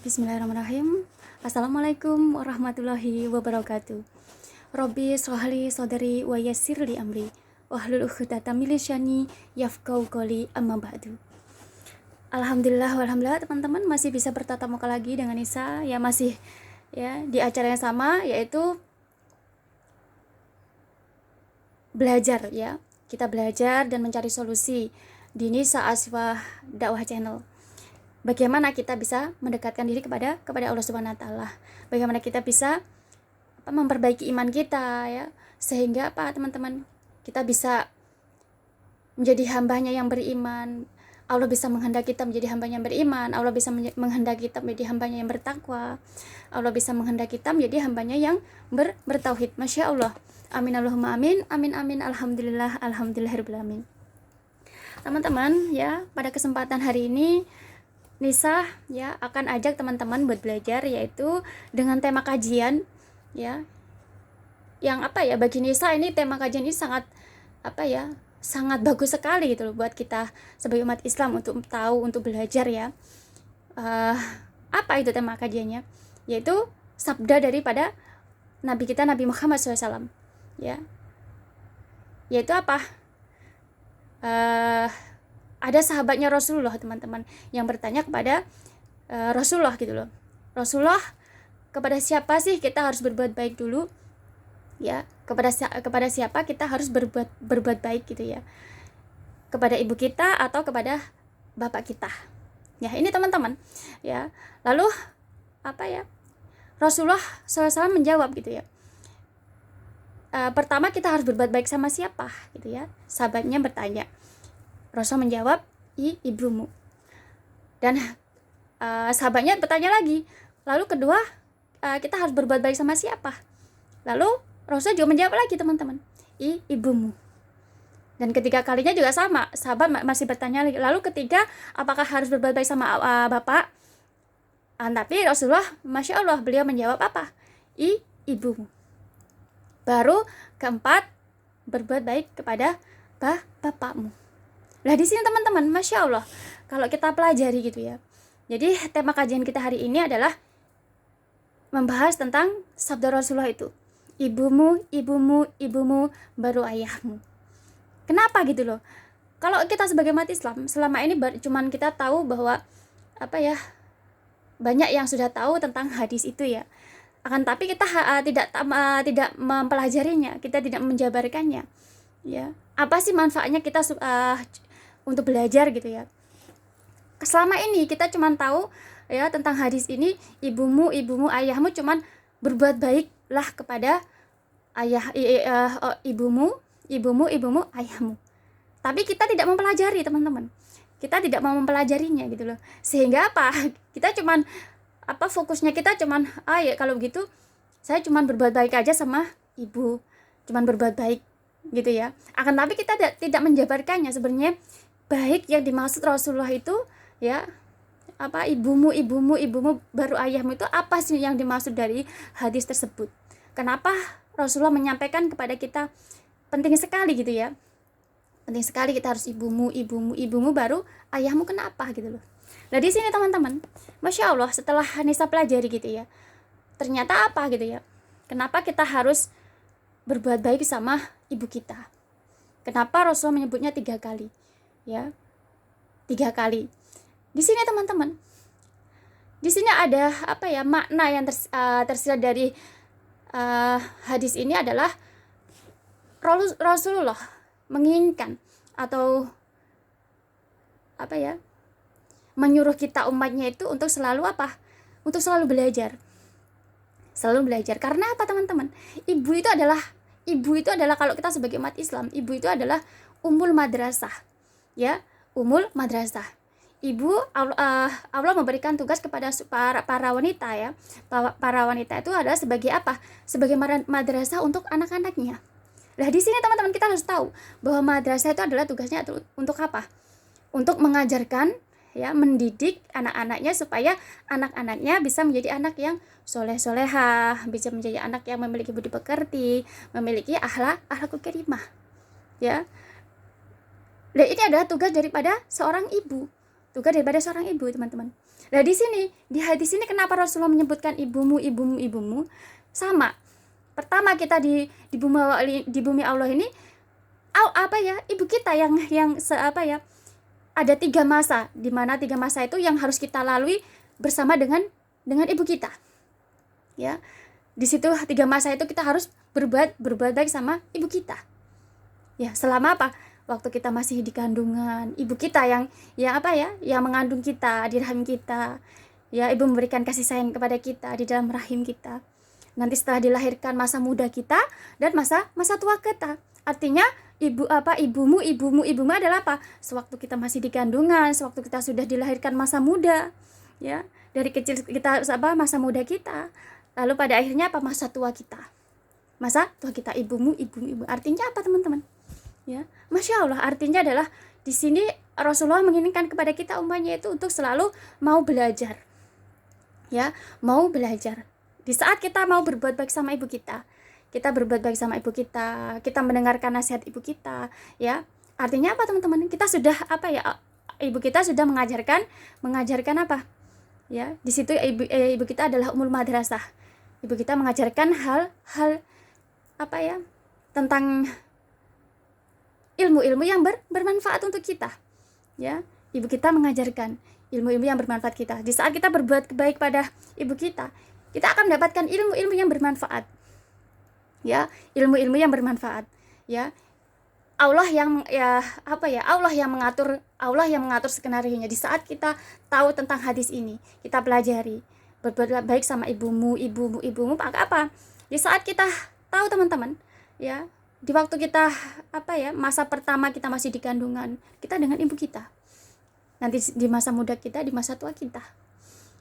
Bismillahirrahmanirrahim. Assalamualaikum warahmatullahi wabarakatuh. Robbi shrahli sadri wa yassirli amri wahlul 'uqdatam min lisani yafqahu qawli, amma ba'du. Alhamdulillah teman-teman masih bisa bertatap muka lagi dengan Nisa ya, masih ya di acara yang sama, yaitu belajar ya. Kita belajar dan mencari solusi di Nisa Aswah Dakwah Channel. Bagaimana kita bisa mendekatkan diri kepada Allah Subhanahu wa taala. Bagaimana kita bisa memperbaiki iman kita ya, sehingga teman-teman, kita bisa menjadi hambanya yang beriman. Allah bisa menghendaki kita menjadi hambanya yang beriman. Allah bisa menghendaki kita menjadi hambanya yang bertakwa. Allah bisa menghendaki kita menjadi hambanya yang bertauhid. Masya Allah. Amin Allahumma amin. Amin amin. Alhamdulillahirabbil alamin. Teman-teman ya, pada kesempatan hari ini Nisa ya akan ajak teman-teman buat belajar, yaitu dengan tema kajian ya, yang bagi Nisa ini tema kajian ini sangat sangat bagus sekali gitu loh buat kita sebagai umat Islam untuk tahu, untuk belajar ya. Apa itu tema kajiannya? Yaitu sabda daripada Nabi kita, Nabi Muhammad SAW ya, yaitu ada sahabatnya Rasulullah, teman-teman, yang bertanya kepada Rasulullah gitu loh. Rasulullah, kepada siapa sih kita harus berbuat baik dulu? Ya, kepada siapa kita harus berbuat baik gitu ya? Kepada ibu kita atau kepada bapak kita? Ya, ini teman-teman. Ya. Lalu Rasulullah SAW menjawab gitu ya. Pertama, kita harus berbuat baik sama siapa gitu ya? Sahabatnya bertanya. Rasul menjawab, ibumu. Dan sahabatnya bertanya lagi, lalu kedua, kita harus berbuat baik sama siapa? Lalu Rasul juga menjawab lagi, teman-teman, ibumu. Dan ketiga kalinya juga sama, sahabat masih bertanya lagi. Lalu ketiga, apakah harus berbuat baik sama bapak? Tapi Rasulullah, Masya Allah, beliau menjawab ibumu. Baru keempat, berbuat baik kepada bapakmu. Nah, di sini teman-teman, Masya Allah, kalau kita pelajari gitu ya. Jadi tema kajian kita hari ini adalah membahas tentang sabda Rasulullah itu. Ibumu, ibumu, ibumu, baru ayahmu. Kenapa gitu loh? Kalau kita sebagai umat Islam, selama ini cuman kita tahu bahwa banyak yang sudah tahu tentang hadis itu ya. Akan tapi kita tidak mempelajarinya, kita tidak menjabarkannya. Ya, apa sih manfaatnya kita untuk belajar gitu ya? Selama ini kita cuma tahu ya tentang hadis ini, ibumu, ayahmu, cuman berbuat baiklah kepada ibumu, ayahmu. Tapi kita tidak mempelajari, teman-teman. Kita tidak mau mempelajarinya gitu loh. Sehingga kita cuman fokusnya kita cuman kalau begitu saya cuman berbuat baik aja sama ibu, cuman berbuat baik gitu ya. Akan tapi kita tidak menjabarkannya sebenarnya. Baik yang dimaksud Rasulullah itu ya, ibumu, baru ayahmu, itu apa sih yang dimaksud dari hadis tersebut? Kenapa Rasulullah menyampaikan kepada kita? Penting sekali gitu ya. Penting sekali kita harus ibumu, baru ayahmu. Kenapa gitu loh? Nah, di sini teman-teman, Masya Allah, setelah Nisa pelajari gitu ya, ternyata gitu ya, kenapa kita harus berbuat baik sama ibu kita? Kenapa Rasulullah menyebutnya 3 kali? Ya, 3 kali. Di sini teman-teman, di sini ada makna yang tersirat dari hadis ini adalah Rasulullah menginginkan atau menyuruh kita umatnya itu untuk selalu untuk selalu belajar. Selalu belajar. Karena teman-teman? Ibu itu adalah kalau kita sebagai umat Islam, ibu itu adalah ummul madrasah. Ya, umul madrasah. Ibu, Allah memberikan tugas kepada para wanita ya. Para wanita itu adalah sebagai sebagai madrasah untuk anak-anaknya. Nah, di sini teman-teman, kita harus tahu bahwa madrasah itu adalah tugasnya untuk apa? Untuk mengajarkan ya, mendidik anak-anaknya supaya anak-anaknya bisa menjadi anak yang soleh-solehah, bisa menjadi anak yang memiliki budi pekerti, memiliki akhlakul karimah. Ya. Dan ini adalah tugas daripada seorang ibu. Tugas daripada seorang ibu, teman-teman. Nah, di hadis ini kenapa Rasulullah menyebutkan ibumu, ibumu, ibumu? Sama. Pertama kita di bumi Allah ini, apa ya? Ibu kita yang ada 3 masa, di mana 3 masa itu yang harus kita lalui bersama dengan ibu kita. Ya. Di situ 3 masa itu kita harus berbuat baik sama ibu kita. Ya, selama apa? Waktu kita masih di kandungan, ibu kita yang mengandung kita di rahim kita. Ya, ibu memberikan kasih sayang kepada kita di dalam rahim kita. Nanti setelah dilahirkan, masa muda kita dan masa tua kita. Artinya ibumu adalah apa? Sewaktu kita masih di kandungan, sewaktu kita sudah dilahirkan, masa muda. Ya, dari kecil kita masa muda kita. Lalu pada akhirnya masa tua kita. Masa tua kita, ibumu. Artinya apa, teman-teman? Ya, Masya Allah, artinya adalah di sini Rasulullah menginginkan kepada kita umatnya itu untuk selalu mau belajar. Ya, mau belajar. Di saat kita mau berbuat baik sama ibu kita berbuat baik sama ibu kita mendengarkan nasihat ibu kita, ya. Artinya apa, teman-teman? Kita sudah ibu kita sudah mengajarkan apa? Ya, di situ ibu kita adalah umul madrasah. Ibu kita mengajarkan hal tentang ilmu-ilmu yang bermanfaat untuk kita. Ya, ibu kita mengajarkan ilmu-ilmu yang bermanfaat kita. Di saat kita berbuat baik pada ibu kita akan mendapatkan ilmu-ilmu yang bermanfaat. Ya, ilmu-ilmu yang bermanfaat. Ya. Allah yang mengatur skenario-nya. Di saat kita tahu tentang hadis ini, kita pelajari, berbuat baik sama ibumu, maka apa? Di saat kita tahu, teman-teman, ya, di waktu kita masa pertama kita masih di kandungan, kita dengan ibu kita. Nanti di masa muda kita, di masa tua kita.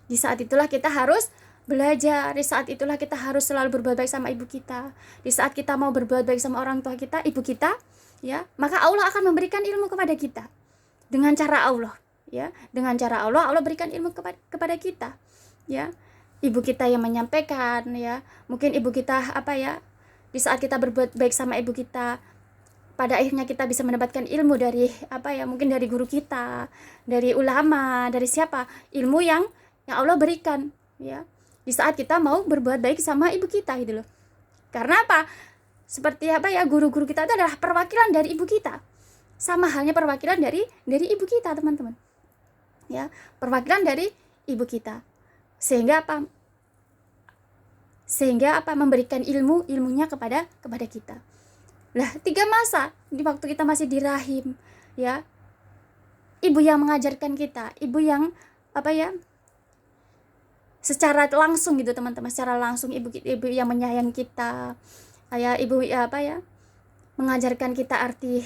Di saat itulah kita harus belajar, di saat itulah kita harus selalu berbuat baik sama ibu kita. Di saat kita mau berbuat baik sama orang tua kita, ibu kita, ya, maka Allah akan memberikan ilmu kepada kita. Dengan cara Allah, ya. Dengan cara Allah berikan ilmu kepada kita. Ya. Ibu kita yang menyampaikan, ya. Mungkin ibu kita di saat kita berbuat baik sama ibu kita, pada akhirnya kita bisa mendapatkan ilmu dari mungkin dari guru kita, dari ulama, dari siapa, ilmu yang Allah berikan, ya, di saat kita mau berbuat baik sama ibu kita gitu loh. Karena apa? Seperti guru-guru kita itu adalah perwakilan dari ibu kita. Sama halnya perwakilan dari ibu kita, teman-teman. Ya, perwakilan dari ibu kita. Sehingga memberikan ilmunya kepada kita. Lah, 3 masa di waktu kita masih di rahim, ya. Ibu yang mengajarkan kita, ibu yang secara langsung gitu, teman-teman, secara langsung ibu yang menyayangi kita, ibu mengajarkan kita arti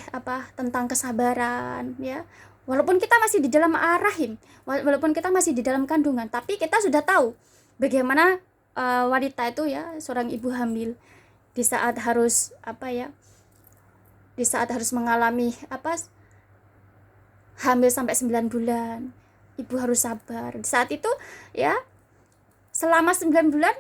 tentang kesabaran, ya. Walaupun kita masih di dalam rahim, walaupun kita masih di dalam kandungan, tapi kita sudah tahu bagaimana wanita itu, ya, seorang ibu hamil di saat harus mengalami hamil sampai 9 bulan, ibu harus sabar. Di saat itu, ya, selama 9 bulan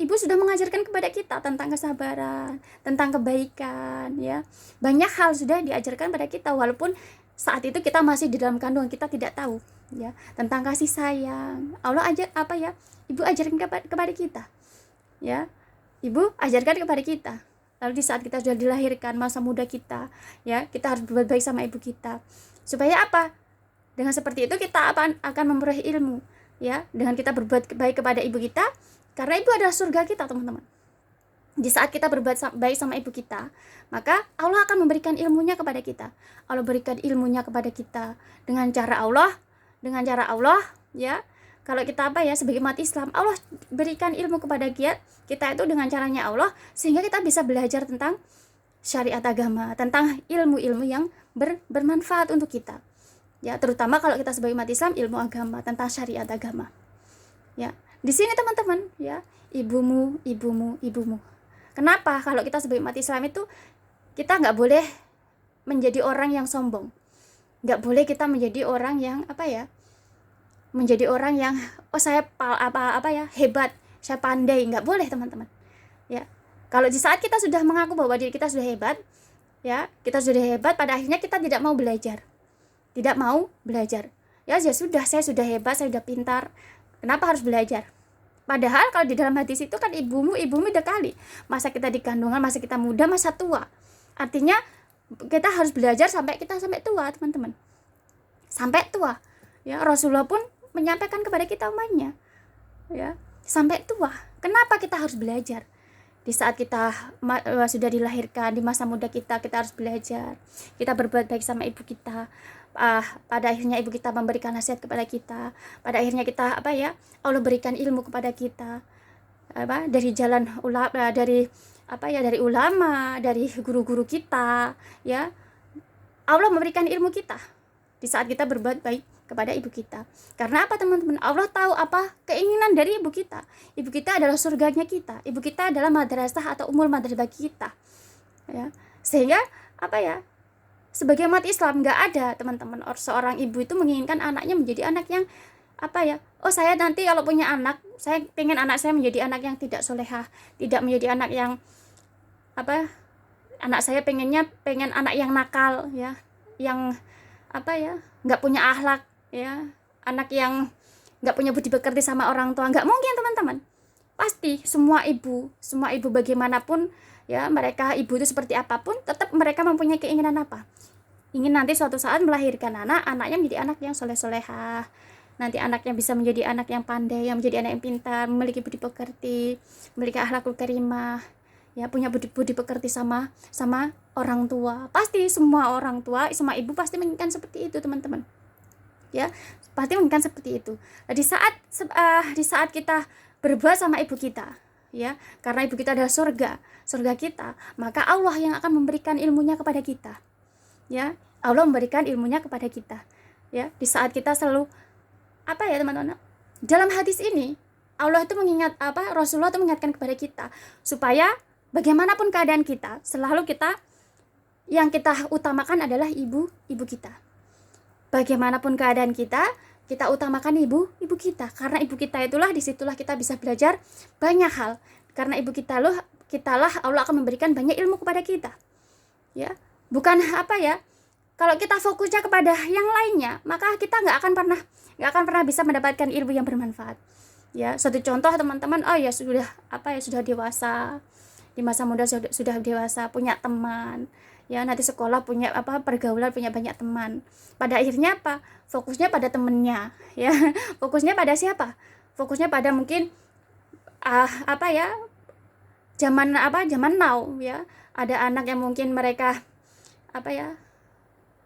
ibu sudah mengajarkan kepada kita tentang kesabaran, tentang kebaikan, ya. Banyak hal sudah diajarkan pada kita, walaupun saat itu kita masih di dalam kandungan, kita tidak tahu, ya, tentang kasih sayang. Allah ibu ajarkan kepada kita, ya. Ibu ajarkan kepada kita. Lalu di saat kita sudah dilahirkan, masa muda kita, ya, kita harus berbuat baik sama ibu kita. Supaya apa? Dengan seperti itu kita akan memperoleh ilmu, ya, dengan kita berbuat baik kepada ibu kita, karena ibu adalah surga kita, teman-teman. Di saat kita berbuat baik sama ibu kita, maka Allah akan memberikan ilmunya kepada kita. Allah berikan ilmunya kepada kita dengan cara Allah, ya. Kalau kita sebagai umat Islam, Allah berikan ilmu kepada kita itu dengan caranya Allah, sehingga kita bisa belajar tentang syariat agama, tentang ilmu-ilmu yang bermanfaat untuk kita. Ya, terutama kalau kita sebagai umat Islam, ilmu agama, tentang syariat agama. Ya, di sini, teman-teman, ya, ibumu. Kenapa? Kalau kita sebagai umat Islam itu, kita nggak boleh menjadi orang yang sombong. Nggak boleh kita menjadi orang yang menjadi orang yang saya hebat, saya pandai. Nggak boleh, teman-teman. Ya, kalau di saat kita sudah mengaku bahwa diri kita sudah hebat, ya, kita sudah hebat, pada akhirnya kita tidak mau belajar. Ya, sudah, saya sudah hebat, saya sudah pintar, Kenapa harus belajar? Padahal kalau di dalam hadis itu kan ibumu udah kali. Masa kita di kandungan, masa kita muda, masa tua. Artinya kita harus belajar sampai tua, teman-teman. Sampai tua. Ya, Rasulullah pun menyampaikan kepada kita umatnya. Ya, sampai tua. Kenapa kita harus belajar? Di saat kita sudah dilahirkan, di masa muda kita harus belajar. Kita berbuat baik sama ibu kita. Pada akhirnya ibu kita memberikan nasihat kepada kita. Pada akhirnya kita Allah berikan ilmu kepada kita. Dari jalan dari ulama, dari guru-guru kita, ya. Allah memberikan ilmu kita di saat kita berbuat baik kepada ibu kita. Karena apa, teman-teman? Allah tahu apa keinginan dari ibu kita. Ibu kita adalah surganya kita. Ibu kita adalah madrasah atau umul madrasah bagi kita. Ya. Sehingga sebagai umat Islam nggak ada, teman-teman, seorang ibu itu menginginkan anaknya menjadi anak yang oh saya nanti kalau punya anak, saya pengen anak saya menjadi anak yang tidak solehah, tidak menjadi anak yang anak saya pengen anak yang nakal, ya, yang nggak punya akhlak, ya, anak yang nggak punya budi pekerti sama orang tua. Nggak mungkin, teman-teman. Pasti semua ibu bagaimanapun, ya, mereka ibu itu seperti apapun, tetap mereka mempunyai keinginan apa? Ingin nanti suatu saat melahirkan anaknya menjadi anak yang soleh-solehah, nanti anaknya bisa menjadi anak yang pandai, yang menjadi anak yang pintar, memiliki budi pekerti, memiliki akhlakul karimah, ya, punya budi pekerti sama orang tua. Pasti semua orang tua, semua ibu pasti menginginkan seperti itu, teman-teman. Ya, pasti menginginkan seperti itu. Nah, di saat kita berbuat sama ibu kita, ya, karena ibu kita adalah surga kita, maka Allah yang akan memberikan ilmunya kepada kita. Ya, Allah memberikan ilmunya kepada kita. Ya, di saat kita selalu teman-teman? Dalam hadis ini Allah itu Rasulullah itu mengingatkan kepada kita supaya bagaimanapun keadaan kita, selalu yang kita utamakan adalah ibu kita. Bagaimanapun keadaan kita utamakan ibu kita, karena ibu kita disitulah kita bisa belajar banyak hal. Karena ibu kitalah Allah akan memberikan banyak ilmu kepada kita. Ya, bukan kalau kita fokusnya kepada yang lainnya, maka kita nggak akan pernah bisa mendapatkan ilmu yang bermanfaat. Ya, satu contoh, teman-teman, sudah dewasa, di masa muda sudah dewasa, punya teman, ya, nanti sekolah punya pergaulan, punya banyak teman. Pada akhirnya fokusnya pada temennya, ya. Fokusnya pada siapa? Fokusnya pada mungkin zaman now, ya. Ada anak yang mungkin mereka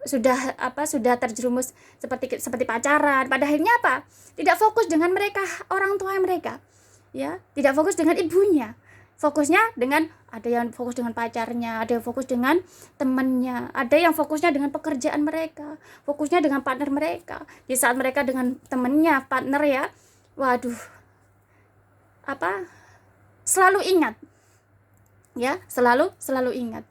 sudah terjerumus seperti pacaran. Pada akhirnya tidak fokus dengan mereka, orang tua mereka, ya, tidak fokus dengan ibunya. Fokusnya ada yang fokus dengan pacarnya, ada yang fokus dengan temannya, ada yang fokusnya dengan pekerjaan mereka, fokusnya dengan partner mereka. Di saat mereka dengan temannya, partner, ya, waduh, selalu ingat, ya, selalu ingat,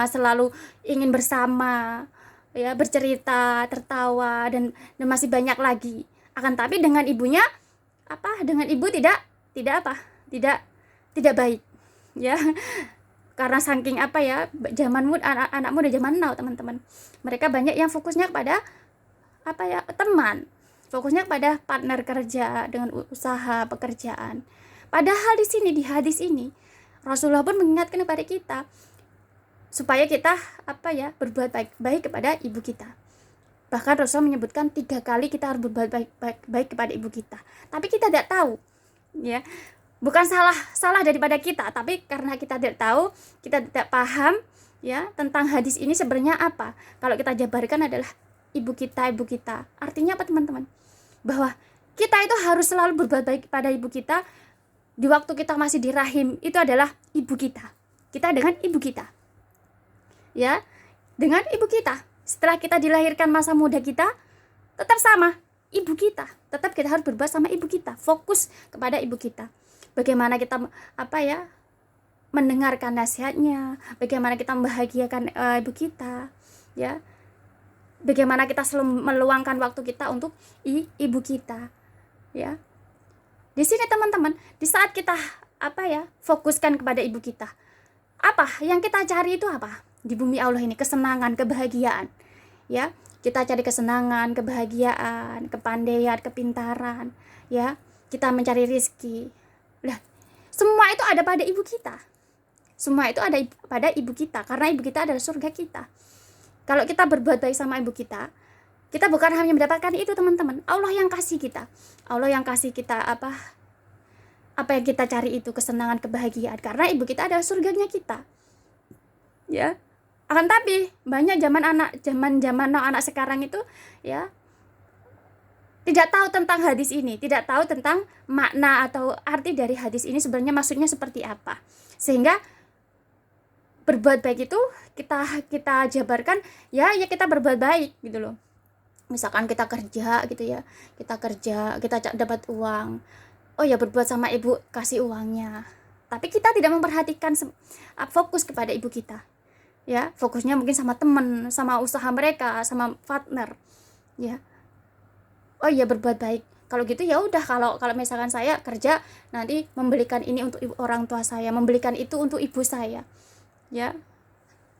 selalu ingin bersama, ya, bercerita, tertawa, dan masih banyak lagi. Akan tapi dengan ibunya dengan ibu tidak baik, ya, karena saking anak muda zaman now, teman-teman, mereka banyak yang fokusnya kepada teman, fokusnya kepada partner kerja dengan usaha pekerjaan. Padahal di hadis ini Rasulullah pun mengingatkan kepada kita supaya kita berbuat baik kepada ibu kita. Bahkan Rasul menyebutkan 3 kali kita harus berbuat baik kepada ibu kita. Tapi kita tidak tahu, ya. Bukan salah daripada kita, tapi karena kita tidak tahu, kita tidak paham, ya, tentang hadis ini sebenarnya apa. Kalau kita jabarkan adalah ibu kita. Artinya apa, teman-teman? Bahwa kita itu harus selalu berbuat baik kepada ibu kita. Di waktu kita masih di rahim, itu adalah ibu kita. Kita dengan ibu kita, ya, dengan ibu kita. Setelah kita dilahirkan, masa muda kita tetap sama ibu kita. Tetap kita harus berbuat sama ibu kita, fokus kepada ibu kita. Bagaimana kita mendengarkan nasihatnya, bagaimana kita membahagiakan ibu kita, ya. Bagaimana kita selalu meluangkan waktu kita untuk ibu kita, ya. Di sini, teman-teman, di saat kita fokuskan kepada ibu kita, yang kita cari itu di bumi Allah ini? Kesenangan, kebahagiaan, ya. Kita cari kesenangan, kebahagiaan, kepandaian, kepintaran, ya. Kita mencari rezeki. Lah, semua itu ada pada ibu kita. Semua itu ada pada ibu kita, karena ibu kita adalah surga kita. Kalau kita berbuat baik sama ibu kita bukan hanya mendapatkan itu, teman-teman. Allah yang kasih kita. Allah yang kasih kita apa yang kita cari itu, kesenangan, kebahagiaan, karena ibu kita adalah surganya kita. Ya. Akan tapi banyak zaman anak sekarang itu ya tidak tahu tentang hadis ini, tidak tahu tentang makna atau arti dari hadis ini sebenarnya maksudnya seperti apa. Sehingga berbuat baik itu kita jabarkan ya kita berbuat baik gitu loh. Misalkan kita kerja gitu ya, kita dapat uang, oh ya berbuat sama ibu, kasih uangnya. Tapi kita tidak memperhatikan fokus kepada ibu kita, ya fokusnya mungkin sama teman, sama usaha mereka, sama partner, ya. Oh ya berbuat baik. Kalau gitu ya udah, kalau misalkan saya kerja nanti membelikan ini untuk orang tua saya, membelikan itu untuk ibu saya, ya.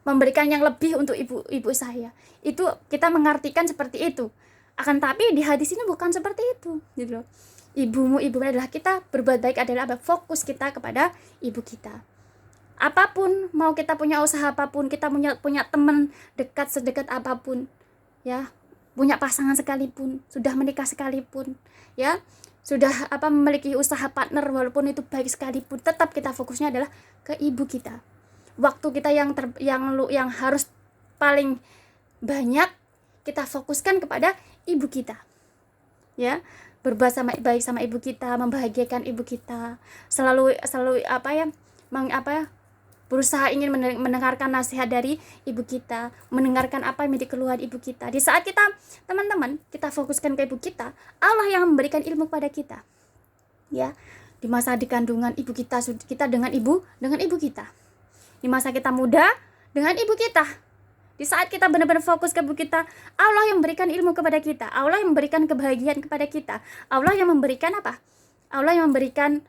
Memberikan yang lebih untuk ibu saya. Itu kita mengartikan seperti itu. Akan tapi di hadis ini bukan seperti itu, gitu loh. Ibu adalah kita, berbuat baik adalah fokus kita kepada ibu kita. Apapun, mau kita punya usaha apapun, kita punya teman dekat sedekat apapun, ya, punya pasangan sekalipun, sudah menikah sekalipun, ya, sudah memiliki usaha partner walaupun itu baik sekalipun, tetap kita fokusnya adalah ke ibu kita. Waktu kita yang harus paling banyak kita fokuskan kepada ibu kita, ya, berbuat baik sama ibu kita, membahagiakan ibu kita, selalu berusaha ingin mendengarkan nasihat dari ibu kita, mendengarkan apa yang menjadi keluhan ibu kita. Di saat kita, teman-teman, kita fokuskan ke ibu kita, Allah yang memberikan ilmu pada kita, ya. Di masa di kandungan ibu kita dengan ibu kita. Di masa kita muda dengan ibu kita. Di saat kita benar-benar fokus ke ibu kita, Allah yang memberikan ilmu kepada kita, Allah yang memberikan kebahagiaan kepada kita, Allah yang memberikan apa? Allah yang memberikan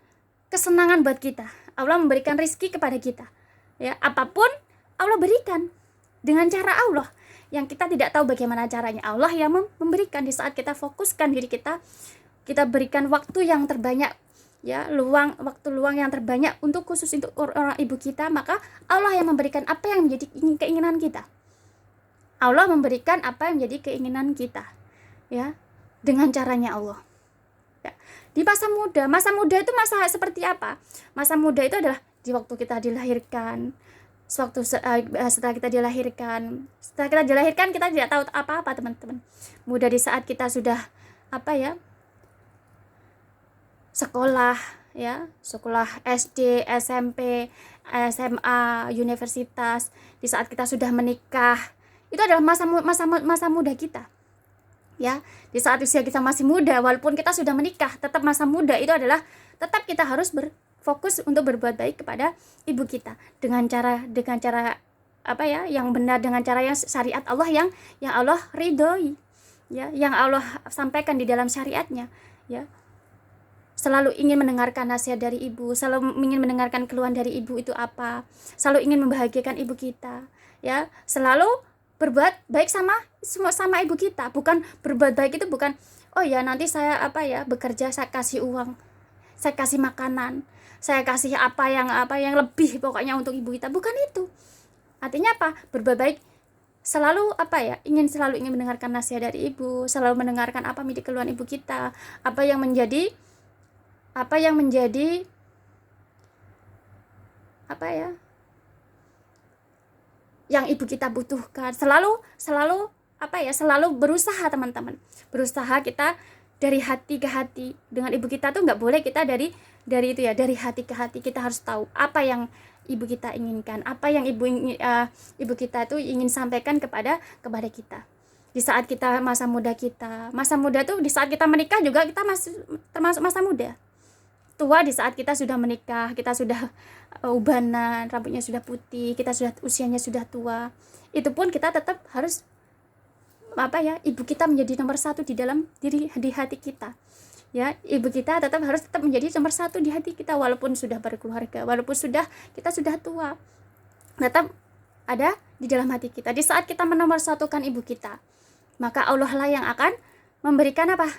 kesenangan buat kita, Allah memberikan rezeki kepada kita. Ya, apapun Allah berikan dengan cara Allah yang kita tidak tahu bagaimana caranya. Allah yang memberikan. Di saat kita fokuskan diri kita berikan waktu yang terbanyak, ya, waktu luang yang terbanyak khusus untuk orang ibu kita, maka Allah yang memberikan apa yang menjadi keinginan kita. Allah memberikan apa yang menjadi keinginan kita, ya, dengan caranya Allah. Ya. Di masa muda itu masa seperti apa? Masa muda itu adalah di waktu kita dilahirkan, setelah kita dilahirkan kita tidak tahu apa-apa, teman-teman. Muda di saat kita sudah sekolah, ya, sekolah SD, SMP, SMA, universitas. Di saat kita sudah menikah, itu adalah masa muda kita, ya. Di saat usia kita masih muda, walaupun kita sudah menikah, tetap masa muda itu adalah tetap kita harus berfokus untuk berbuat baik kepada ibu kita dengan cara yang benar, dengan cara yang syariat Allah yang Allah ridhoi, ya, yang Allah sampaikan di dalam syariatnya, ya. Selalu ingin mendengarkan nasihat dari ibu, selalu ingin mendengarkan keluhan dari ibu itu apa, selalu ingin membahagiakan ibu kita, ya, selalu berbuat baik sama ibu kita. Bukan berbuat baik itu bukan, oh ya nanti saya bekerja, saya kasih uang, saya kasih makanan, saya kasih apa yang lebih pokoknya untuk ibu kita. Bukan itu. Artinya apa? Berbuat baik selalu selalu ingin mendengarkan nasihat dari ibu, selalu mendengarkan apa menjadi keluhan ibu kita, apa yang menjadi yang ibu kita butuhkan. Selalu berusaha, teman-teman. Berusaha kita dari hati ke hati. Dengan ibu kita tuh nggak boleh kita dari hati ke hati. Kita harus tahu apa yang ibu kita inginkan, apa yang ibu kita tuh ingin sampaikan kepada kita. Di saat kita masa muda tuh, di saat kita menikah juga kita masih termasuk masa muda. Tua di saat kita sudah menikah, kita sudah ubanan, rambutnya sudah putih, usianya sudah tua. Itu pun kita tetap harus ibu kita menjadi nomor satu di hati kita. Ya, ibu kita tetap menjadi nomor satu di hati kita, walaupun sudah berkeluarga, walaupun kita sudah tua, tetap ada di dalam hati kita. Di saat kita menomorsatukan ibu kita, maka Allah lah yang akan memberikan apa?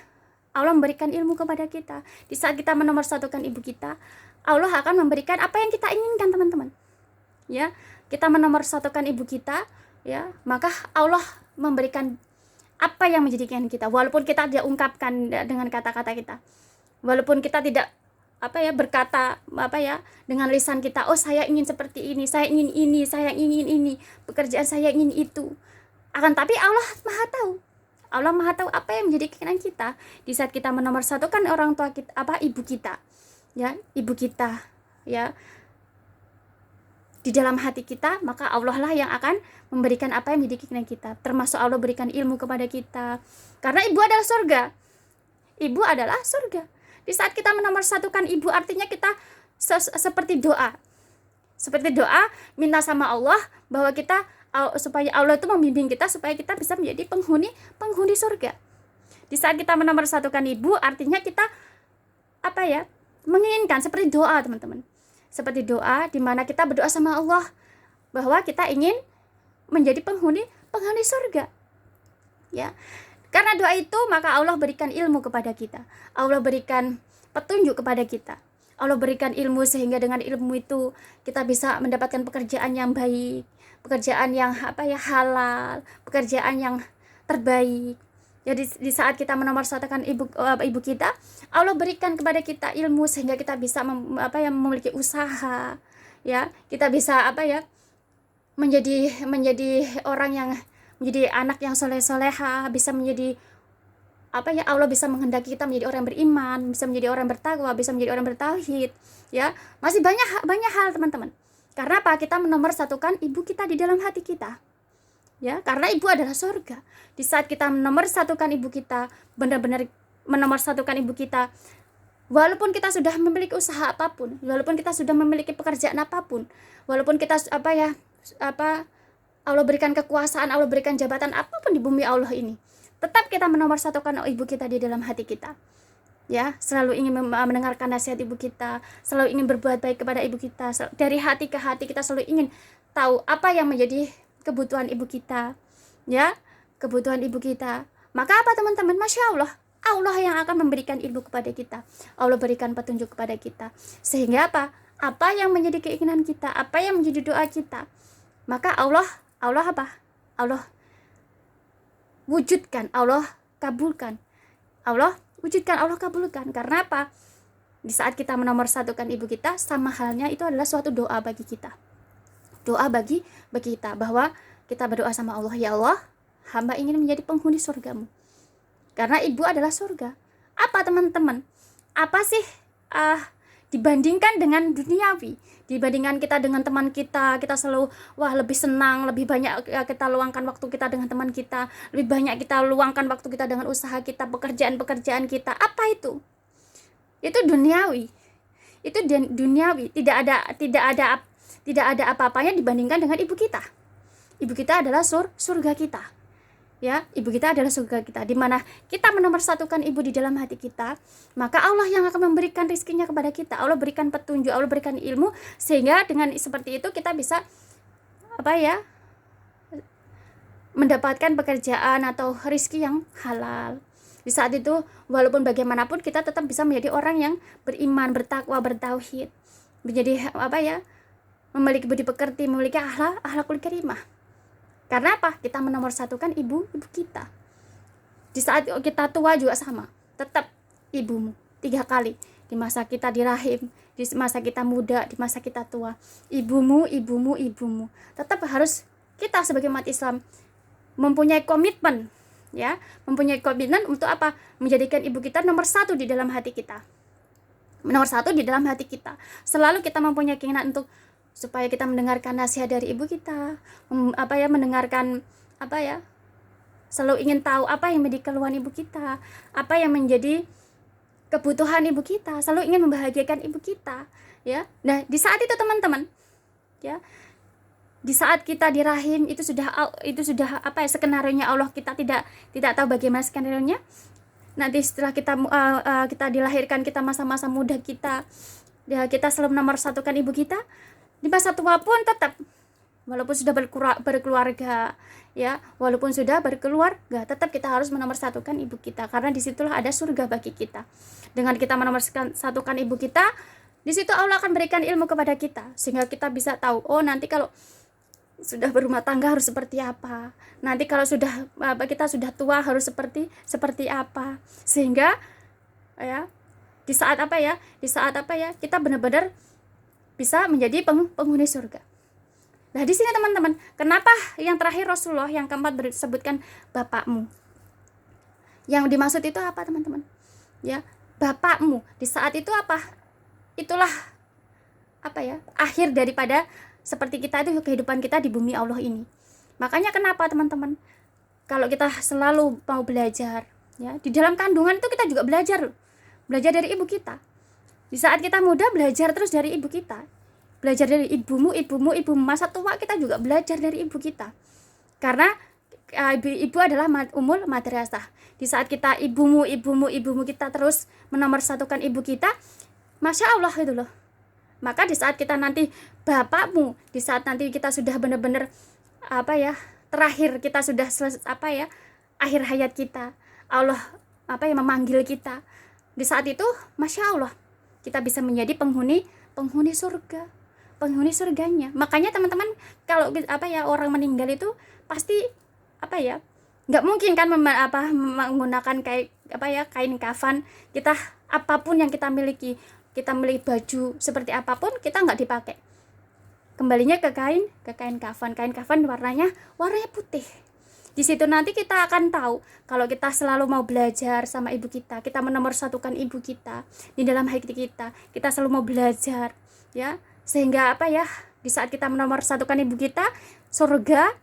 Allah memberikan ilmu kepada kita. Di saat kita menomorsatukan ibu kita, Allah akan memberikan apa yang kita inginkan, teman-teman. Ya, kita menomorsatukan ibu kita, ya, maka Allah memberikan apa yang menjadi keinginan kita, walaupun kita tidak ungkapkan dengan kata-kata kita, walaupun kita tidak berkata dengan lisan kita, oh saya ingin seperti ini, saya ingin ini, saya ingin ini, pekerjaan saya ingin itu. Akan tapi Allah Maha tahu. Allah Maha tahu apa yang menjadi keinginan kita. Di saat kita menomorsatukan orang tua kita, ibu kita, ya, ibu kita, ya, di dalam hati kita, maka Allah lah yang akan memberikan apa yang menjadi keinginan kita. Termasuk Allah berikan ilmu kepada kita. Karena ibu adalah surga. Ibu adalah surga. Di saat kita menomorsatukan ibu, artinya kita seperti doa. Seperti doa, minta sama Allah bahwa kita supaya Allah itu membimbing kita supaya kita bisa menjadi penghuni surga. Di saat kita menomorsatukan ibu, artinya kita menginginkan seperti doa, teman-teman. Seperti doa di mana kita berdoa sama Allah bahwa kita ingin menjadi penghuni surga. Ya. Karena doa itu, maka Allah berikan ilmu kepada kita. Allah berikan petunjuk kepada kita. Allah berikan ilmu sehingga dengan ilmu itu kita bisa mendapatkan pekerjaan yang baik, pekerjaan yang halal, pekerjaan yang terbaik. Jadi di saat kita menomorsatukan ibu kita, Allah berikan kepada kita ilmu sehingga kita bisa memiliki usaha, ya. Kita bisa menjadi orang yang menjadi anak yang soleh-soleha, bisa menjadi Allah bisa menghendaki kita menjadi orang beriman, bisa menjadi orang bertakwa, bisa menjadi orang bertauhid, ya. Masih banyak hal, teman-teman. Karena apa? Kita menomorsatukan ibu kita di dalam hati kita. Ya, karena ibu adalah surga. Di saat kita menomorsatukan ibu kita, benar-benar menomorsatukan ibu kita, walaupun kita sudah memiliki usaha apapun, walaupun kita sudah memiliki pekerjaan apapun, walaupun kita Allah berikan kekuasaan, Allah berikan jabatan apapun di bumi Allah ini, tetap kita menomorsatukan ibu kita di dalam hati kita. Ya, selalu ingin mendengarkan nasihat ibu kita, selalu ingin berbuat baik kepada ibu kita. Dari hati ke hati kita selalu ingin tahu apa yang menjadi kebutuhan ibu kita. Ya, kebutuhan ibu kita. Maka apa, teman-teman? Masya Allah, Allah yang akan memberikan ilmu kepada kita. Allah berikan petunjuk kepada kita. Sehingga apa? Apa yang menjadi keinginan kita, apa yang menjadi doa kita, maka Allah wujudkan, Allah kabulkan. Allah wujudkan, Allah kabulkan. Karena apa? Di saat kita menomorsatukan ibu kita, sama halnya itu adalah suatu doa bagi kita. Doa bagi kita bahwa kita berdoa sama Allah, ya Allah, hamba ingin menjadi penghuni surgamu. Karena ibu adalah surga. Apa, teman-teman? Apa sih dibandingkan dengan duniawi, dibandingkan kita dengan teman kita selalu lebih senang, lebih banyak kita luangkan waktu kita dengan teman kita, lebih banyak kita luangkan waktu kita dengan usaha kita, pekerjaan kita. Apa itu? Itu duniawi. Itu duniawi, tidak ada apa-apanya dibandingkan dengan ibu kita. Ibu kita adalah surga kita. Ya, ibu kita adalah surga kita, di mana kita menomorsatukan ibu di dalam hati kita, maka Allah yang akan memberikan rezekinya kepada kita. Allah berikan petunjuk, Allah berikan ilmu, sehingga dengan seperti itu kita bisa mendapatkan pekerjaan atau rezeki yang halal. Di saat itu, walaupun bagaimanapun kita tetap bisa menjadi orang yang beriman, bertakwa, bertauhid, menjadi memiliki budi pekerti, memiliki akhlakul karimah. Karena apa? Kita menomorsatukan ibu kita. Di saat kita tua juga sama, tetap ibumu 3 kali. Di masa kita di rahim, di masa kita muda, di masa kita tua, ibumu. Tetap harus kita sebagai umat Islam mempunyai komitmen, ya, mempunyai komitmen untuk apa? Menjadikan ibu kita nomor 1 di dalam hati kita. Nomor 1 di dalam hati kita. Selalu kita mempunyai keinginan untuk supaya kita mendengarkan nasihat dari ibu kita, mendengarkan selalu ingin tahu apa yang menjadi keluhan ibu kita, apa yang menjadi kebutuhan ibu kita, selalu ingin membahagiakan ibu kita, ya. Nah, di saat itu, teman-teman, ya, di saat kita di rahim itu sudah skenario-nya Allah, kita tidak tahu bagaimana skenario-nya. Nanti setelah kita dilahirkan, kita masa-masa muda kita, ya, kita selalu menomorsatukan ibu kita. Di masa tua pun tetap walaupun sudah berkeluarga, ya, walaupun sudah berkeluarga, tetap kita harus menomorsatukan ibu kita, karena disitulah ada surga bagi kita. Dengan kita menomorsatukan ibu kita, di situ Allah akan berikan ilmu kepada kita, sehingga kita bisa tahu, oh nanti kalau sudah berumah tangga harus seperti apa, nanti kalau sudah kita sudah tua harus seperti apa, sehingga ya di saat kita benar-benar bisa menjadi penghuni surga. Nah, di sini teman-teman, kenapa yang terakhir Rasulullah yang keempat disebutkan bapakmu? Yang dimaksud itu apa, teman-teman? Ya, bapakmu. Di saat itu apa? Itulah akhir daripada seperti kita itu kehidupan kita di bumi Allah ini. Makanya kenapa, teman-teman? Kalau kita selalu mau belajar, ya, di dalam kandungan itu kita juga belajar dari ibu kita. Di saat kita muda belajar terus dari ibu kita. Belajar dari ibumu, masa tua kita juga belajar dari ibu kita. Karena ibu adalah umul madrasah. Di saat kita ibumu kita terus menomorsatukan ibu kita, Masya Allah itu loh. Maka di saat kita nanti bapakmu, di saat nanti kita sudah benar-benar terakhir kita sudah akhir hayat kita, Allah memanggil kita. Di saat itu Masya Allah kita bisa menjadi penghuni surga. Penghuni surganya. Makanya teman-teman, kalau orang meninggal itu pasti nggak mungkin kan menggunakan kain kafan. Kita apapun yang kita miliki baju seperti apapun, kita nggak dipakai, kembalinya ke kain kafan. Kain kafan warnanya putih. Di situ nanti kita akan tahu kalau kita selalu mau belajar sama ibu kita menomorsatukan ibu kita di dalam hati kita selalu mau belajar, ya, sehingga di saat kita menomorsatukan ibu kita, surga,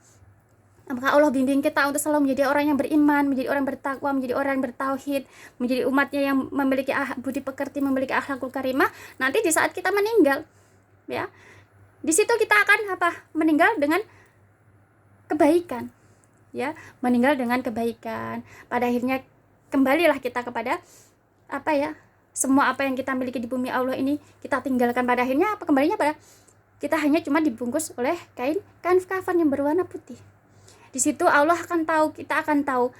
maka Allah bimbing kita untuk selalu menjadi orang yang beriman, menjadi orang bertakwa, menjadi orang yang bertauhid, menjadi umatnya yang memiliki budi pekerti, memiliki akhlakul karimah. Nanti di saat kita meninggal, ya, di situ kita akan meninggal dengan kebaikan, ya, meninggal dengan kebaikan. Pada akhirnya kembalilah kita kepada semua apa yang kita miliki di bumi Allah ini kita tinggalkan. Pada akhirnya kembalinya pada kita hanya cuma dibungkus oleh kain kafan yang berwarna putih. Di situ Allah akan tahu, kita akan tahu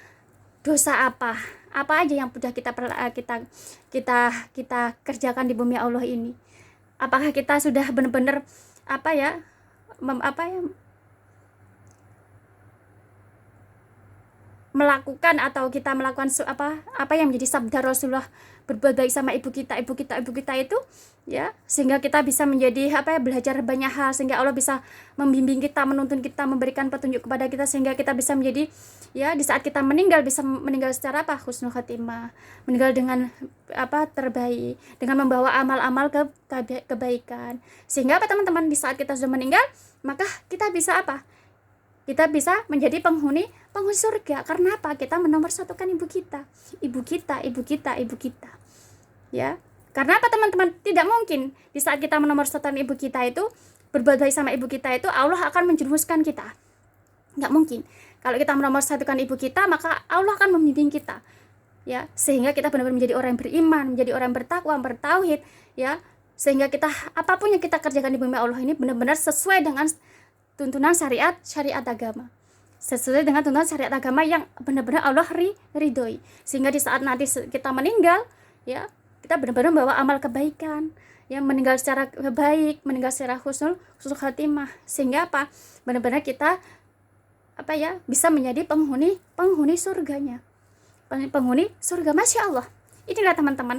dosa apa aja yang sudah kita kerjakan di bumi Allah ini. Apakah kita sudah benar-benar melakukan, atau kita melakukan apa yang menjadi sabda Rasulullah, berbuat baik sama ibu kita itu, ya, sehingga kita bisa menjadi belajar banyak hal, sehingga Allah bisa membimbing kita, menuntun kita, memberikan petunjuk kepada kita, sehingga kita bisa menjadi, ya, di saat kita meninggal bisa meninggal secara husnul khatimah, meninggal dengan terbaik, dengan membawa amal-amal kebaikan, sehingga teman-teman, di saat kita sudah meninggal, maka kita bisa kita bisa menjadi penghuni surga. Karena apa? Kita menomorsatukan ibu kita. Ya. Karena apa, teman-teman? Tidak mungkin di saat kita menomorsatukan ibu kita itu, berbuat baik sama ibu kita itu, Allah akan menjerumuskan kita. Nggak mungkin. Kalau kita menomorsatukan ibu kita, maka Allah akan membimbing kita. Ya, sehingga kita benar-benar menjadi orang yang beriman, menjadi orang yang bertakwa, bertauhid, ya. Sehingga kita apapun yang kita kerjakan di bumi Allah ini benar-benar sesuai dengan tuntunan syariat agama, sesuai dengan tuntunan syariat agama yang benar-benar Allah ridhoi, sehingga di saat nanti kita meninggal, ya, kita benar-benar membawa amal kebaikan, ya, meninggal secara baik, meninggal secara husnul khatimah, sehingga benar-benar kita bisa menjadi penghuni surganya, penghuni surga. Masya Allah. Inilah teman-teman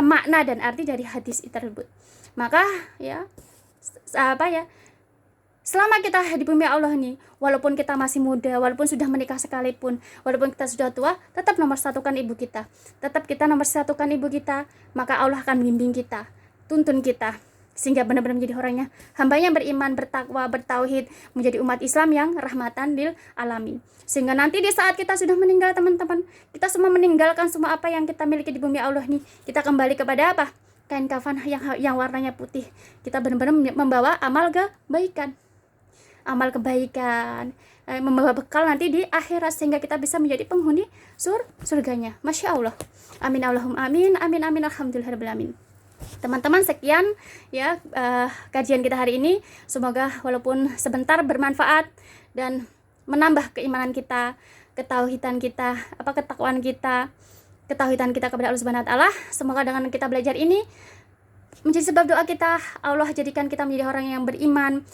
makna dan arti dari hadis tersebut. Maka selama kita di bumi Allah ini, walaupun kita masih muda, walaupun sudah menikah sekalipun, walaupun kita sudah tua, tetap nomorsatukan ibu kita. Tetap kita nomorsatukan ibu kita, maka Allah akan membimbing kita, tuntun kita, sehingga benar-benar menjadi orangnya hamba yang beriman, bertakwa, bertauhid, menjadi umat Islam yang rahmatan lil alamin. Sehingga nanti di saat kita sudah meninggal, teman-teman, kita semua meninggalkan semua apa yang kita miliki di bumi Allah ini, kita kembali kepada kain kafan yang warnanya putih. Kita benar-benar membawa amal kebaikan, membawa bekal nanti di akhirat, sehingga kita bisa menjadi penghuni surganya. Masya Allah. Amin Allahumma amin, amin amin, alhamdulillahirabbil alamin. Teman-teman, sekian ya kajian kita hari ini. Semoga walaupun sebentar bermanfaat dan menambah keimanan kita, ketakwaan kita kepada Allah Subhanahu wa taala. Semoga dengan kita belajar ini menjadi sebab doa kita, Allah jadikan kita menjadi orang yang beriman,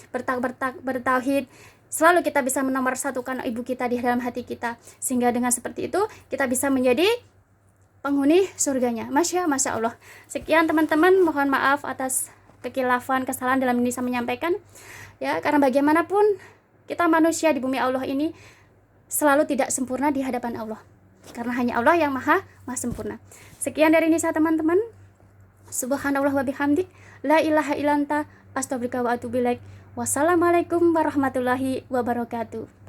bertauhid. Selalu kita bisa menomorsatukan ibu kita di dalam hati kita, sehingga dengan seperti itu kita bisa menjadi penghuni surganya. Masya Allah. Sekian teman-teman, mohon maaf atas kekilafan, kesalahan dalam ini saya menyampaikan ya, karena bagaimanapun kita manusia di bumi Allah ini selalu tidak sempurna di hadapan Allah, karena hanya Allah yang maha sempurna. Sekian dari Nisa teman-teman. Subhanallah wa bihamdik, la ilaha illallah, astaghfiruka wa atubu ilaik. Wassalamualaikum warahmatullahi wabarakatuh.